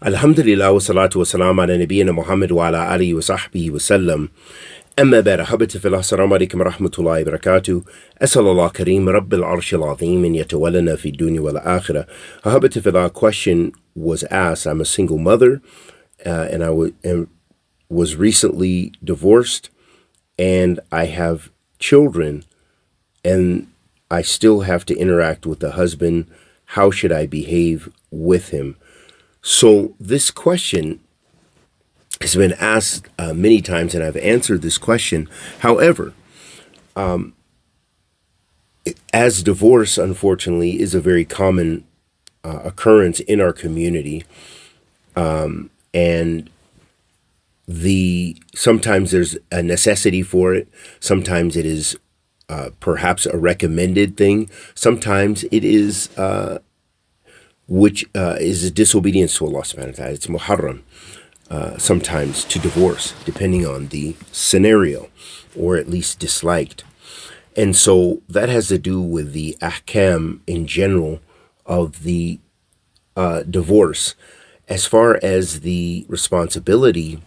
Alhamdulillah wa salatu wa salam ala nabiyyina Muhammad wa ala alihi wa sahbihi wa sallam. أما بعد أحبتي في الله السلام عليكم ورحمة الله وبركاته. أسأل الله كريم رب العرش العظيم أن يتولنا في الدنيا والآخرة. أحبتي في الله, question was asked. I'm a single mother and I was recently divorced, and I have children, and I still have to interact with the husband. How should I behave with him? So this question has been asked many times, and I've answered this question. However, as divorce, unfortunately, is a very common occurrence in our community, and sometimes there's a necessity for it. Sometimes it is perhaps a recommended thing. Sometimes it is which is a disobedience to Allah subhanahu wa ta'ala. It's muharram. Sometimes to divorce, depending on the scenario, or at least disliked. And so that has to do with the ahkam in general of the divorce. As far as the responsibility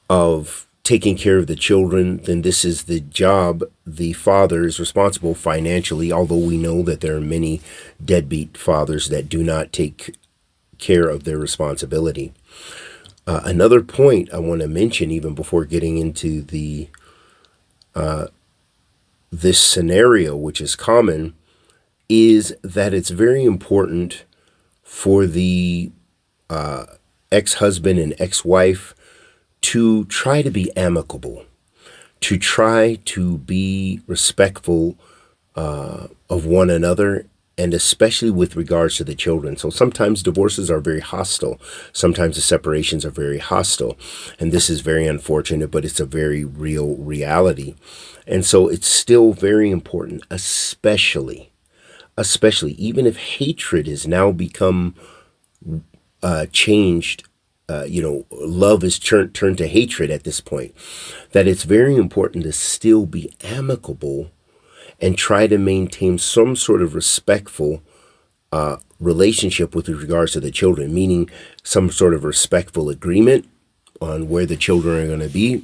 of taking care of the children, then this is the job. The father is responsible financially, although we know that there are many deadbeat fathers that do not take care of their responsibility. Another point I want to mention, even before getting into this scenario, which is common, is that it's very important for the ex-husband and ex-wife to try to be amicable, to try to be respectful of one another, and especially with regards to the children. So sometimes divorces are very hostile. Sometimes the separations are very hostile. And this is very unfortunate, but it's a very real reality. And so it's still very important, especially even if hatred has now become changed, love is turned to hatred at this point, that it's very important to still be amicable and try to maintain some sort of respectful relationship with regards to the children, meaning some sort of respectful agreement on where the children are going to be,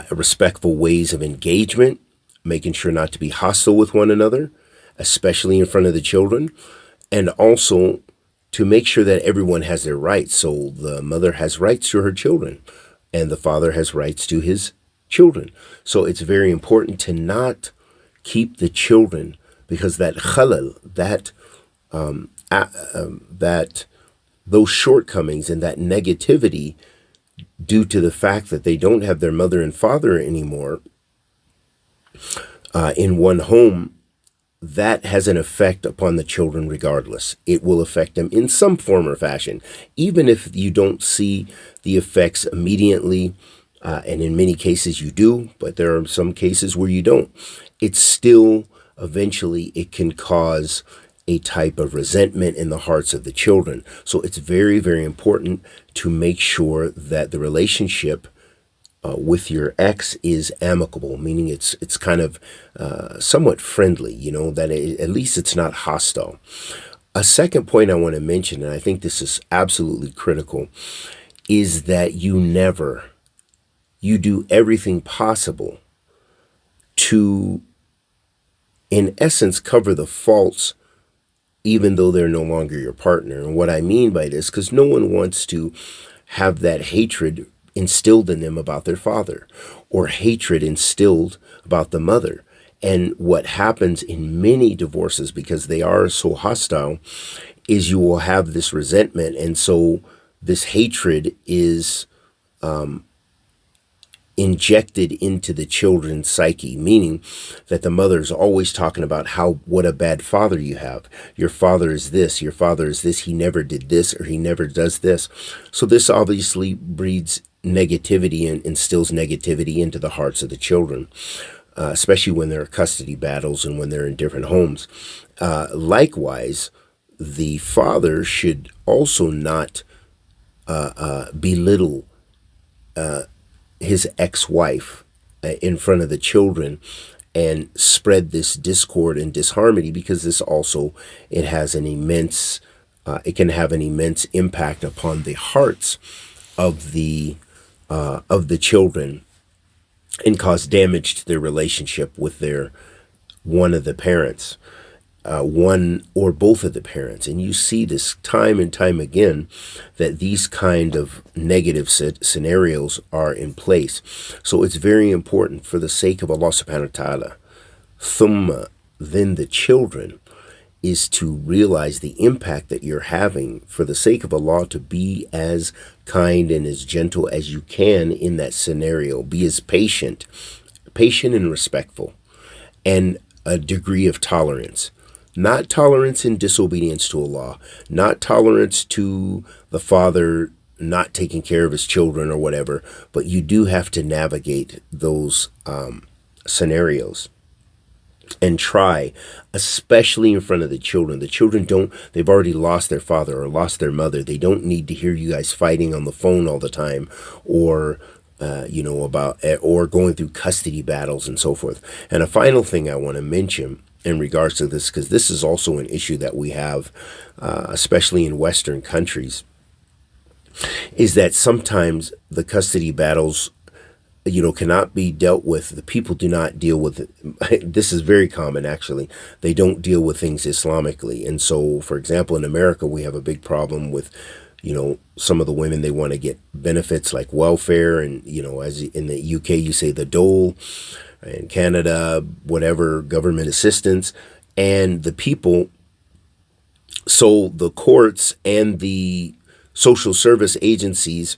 respectful ways of engagement, making sure not to be hostile with one another, especially in front of the children, and also to make sure that everyone has their rights. So the mother has rights to her children, and the father has rights to his children. So it's very important to not keep the children, because that khalal, that those shortcomings and that negativity due to the fact that they don't have their mother and father anymore in one home, that has an effect upon the children regardless. It will affect them in some form or fashion, even if you don't see the effects immediately. And in many cases you do, but there are some cases where you don't. It's still, eventually, it can cause a type of resentment in the hearts of the children. So it's very, very important to make sure that the relationship with your ex is amicable, meaning it's kind of somewhat friendly, that at least it's not hostile. A second point I want to mention, and I think this is absolutely critical, is that you do everything possible to, in essence, cover the faults, even though they're no longer your partner. And what I mean by this, because no one wants to have that hatred instilled in them about their father, or hatred instilled about the mother. And what happens in many divorces, because they are so hostile, is you will have this resentment. And so this hatred is injected into the children's psyche, meaning that the mother is always talking about what a bad father you have. Your father is this, your father is this, he never did this, or he never does this. So this obviously breeds negativity and instills negativity into the hearts of the children, especially when there are custody battles and when they're in different homes. Likewise, the father should also not belittle his ex-wife in front of the children and spread this discord and disharmony, because this also, it has an immense it can have an immense impact upon the hearts of the children, and cause damage to their relationship with their one of the parents, one or both of the parents. And you see this time and time again, that these kind of negative scenarios are in place. So it's very important, for the sake of Allah subhanahu wa ta'ala, thumma, then the children, is to realize the impact that you're having, for the sake of Allah, to be as kind and as gentle as you can in that scenario. Be as patient and respectful, and a degree of tolerance. Not tolerance in disobedience to Allah, not tolerance to the father not taking care of his children or whatever, but you do have to navigate those scenarios. And try, especially in front of the children. The children they've already lost their father or lost their mother. They don't need to hear you guys fighting on the phone all the time, or or going through custody battles and so forth. And a final thing I want to mention in regards to this, because this is also an issue that we have, especially in Western countries, is that sometimes the custody battles cannot be dealt with. The people do not deal with it. This is very common, actually. They don't deal with things Islamically. And so, for example, in America, we have a big problem with, some of the women, they want to get benefits like welfare. And, as in the UK, you say the dole. In Canada, whatever, government assistance. And the people, so the courts and the social service agencies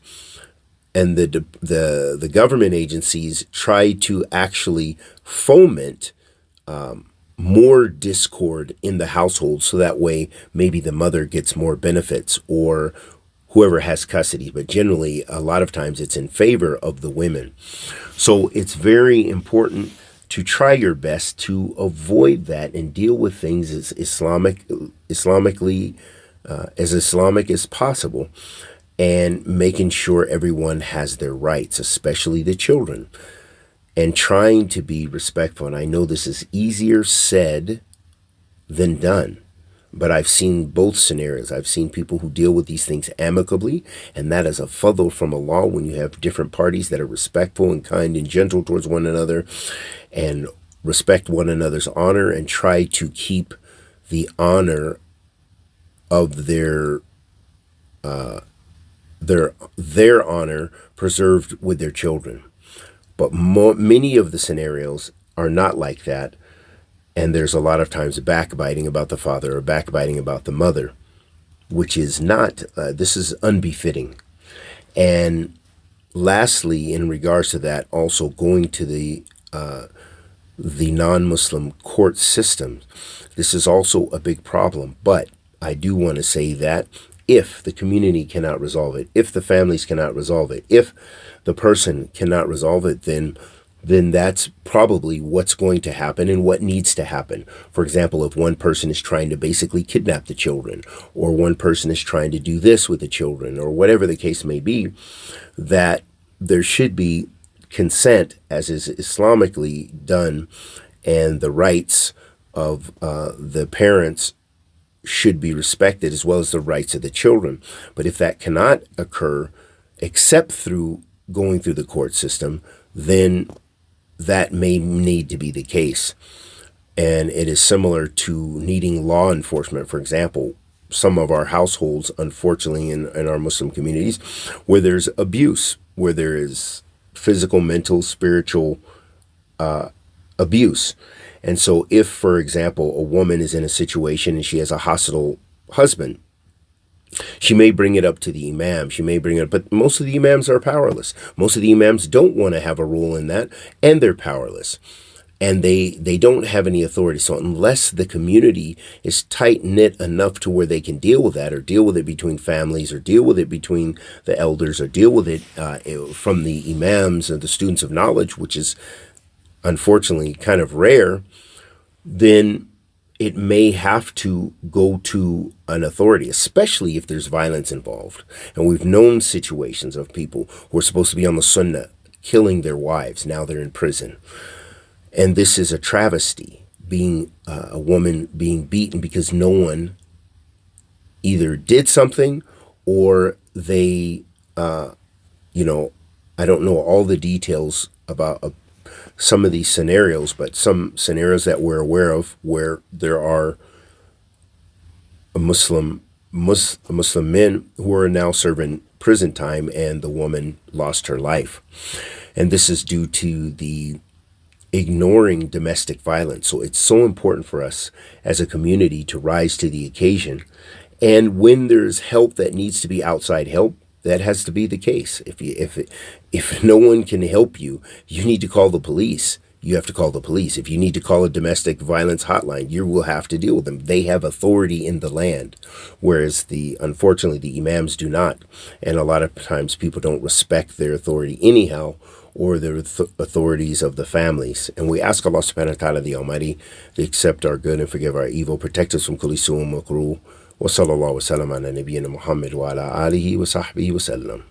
and the government agencies try to actually foment more discord in the household, so that way maybe the mother gets more benefits, or whoever has custody. But generally, a lot of times it's in favor of the women. So it's very important to try your best to avoid that and deal with things as Islamically as Islamic as possible, and making sure everyone has their rights, especially the children, and trying to be respectful. And I know this is easier said than done, but I've seen both scenarios. I've seen people who deal with these things amicably, and that is a fadl from Allah, when you have different parties that are respectful and kind and gentle towards one another, and respect one another's honor, and try to keep the honor of their honor preserved with their children. But many of the scenarios are not like that, and there's a lot of times backbiting about the father or backbiting about the mother, which is not, this is unbefitting. And lastly, in regards to that, also going to the non-Muslim court system, this is also a big problem. But I do want to say that if the community cannot resolve it, if the families cannot resolve it, if the person cannot resolve it, then that's probably what's going to happen and what needs to happen. For example, if one person is trying to basically kidnap the children, or one person is trying to do this with the children, or whatever the case may be, that there should be consent, as is Islamically done, and the rights of the parents should be respected, as well as the rights of the children. But if that cannot occur except through going through the court system, then that may need to be the case. And it is similar to needing law enforcement. For example, some of our households, unfortunately, in our Muslim communities, where there's abuse, where there is physical, mental, spiritual abuse. And so if, for example, a woman is in a situation and she has a hostile husband, she may bring it up to the imam. She may bring it up, but most of the imams are powerless. Most of the imams don't want to have a role in that, and they're powerless. And they don't have any authority. So unless the community is tight-knit enough to where they can deal with that, or deal with it between families, or deal with it between the elders, or deal with it from the imams and the students of knowledge, which is unfortunately kind of rare, then it may have to go to an authority, especially if there's violence involved. And we've known situations of people who are supposed to be on the sunnah killing their wives. Now they're in prison. And this is a travesty, being a woman being beaten because no one either did something or they, you know, I don't know all the details about some of these scenarios, but some scenarios that we're aware of where there are Muslim men who are now serving prison time, and the woman lost her life. And this is due to the ignoring domestic violence. So it's so important for us as a community to rise to the occasion. And when there's help that needs to be outside help, that has to be the case. If no one can help you, you need to call the police. You have to call the police. If you need to call a domestic violence hotline, you will have to deal with them. They have authority in the land, whereas unfortunately the imams do not. And a lot of times people don't respect their authority anyhow, or the authorities of the families. And we ask Allah subhanahu wa ta'ala the Almighty to accept our good and forgive our evil, protect us from kulli su'in wa makruh. Wa sallallahu wa sallam ala nabiyyina Muhammad wa ala alihi wa sahbihi wa sallam.